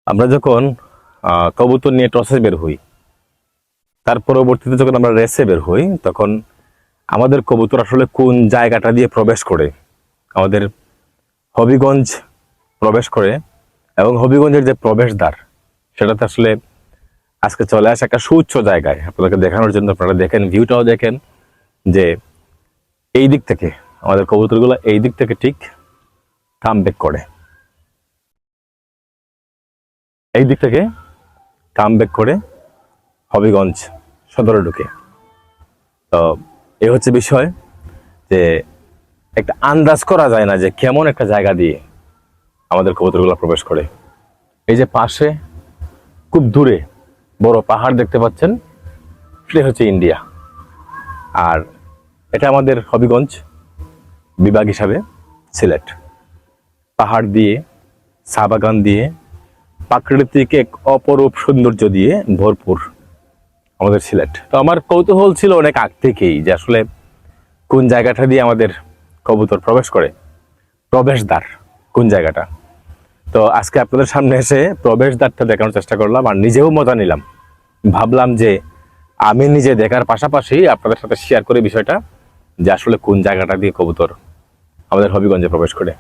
আমরা যখন কবুতর নিয়ে টসে বের হই, তার পরবর্তীতে যখন আমরা রেসে বের হই, তখন আমাদের কবুতর আসলে কোন জায়গাটা দিয়ে প্রবেশ করে, আমাদের হবিগঞ্জ প্রবেশ করে, এবং হবিগঞ্জের যে প্রবেশদ্বার সেটাতে আসলে আজকে চলে আসে একটা সুউচ্চ জায়গায় আপনাদেরকে দেখানোর জন্য। আপনারা দেখেন, ভিউটাও দেখেন যে এই দিক থেকে আমাদের কবুতরগুলো এই দিক থেকে ঠিক কাম ব্যাক করে, এই দিক থেকে কাম ব্যাক করে হবিগঞ্জ সদরে ঢুকে। তো এই হচ্ছে বিষয় যে একটা আন্দাজ করা যায় না যে কেমন একটা জায়গা দিয়ে আমাদের কবুতরগুলো প্রবেশ করে। এই যে পাশে খুব দূরে বড় পাহাড় দেখতে পাচ্ছেন, সেটা হচ্ছে ইন্ডিয়া। আর এটা আমাদের হবিগঞ্জ বিভাগ হিসাবে সিলেট। পাহাড় দিয়ে, চা বাগান দিয়ে, প্রাকৃতিক এক অপরূপ সৌন্দর্য দিয়ে ভরপুর আমাদের সিলেট। তো আমার কৌতূহল ছিল অনেক আগ থেকেই যে আসলে কোন জায়গাটা দিয়ে আমাদের কবুতর প্রবেশ করে, প্রবেশদ্বার কোন জায়গাটা। তো আজকে আপনাদের সামনে এসে প্রবেশদ্বারটা দেখানোর চেষ্টা করলাম, আর নিজেও মজা নিলাম। ভাবলাম যে আমি নিজে দেখার পাশাপাশি আপনাদের সাথে শেয়ার করে বিষয়টা, যে আসলে কোন জায়গাটা দিয়ে কবুতর আমাদের হবিগঞ্জে প্রবেশ করে।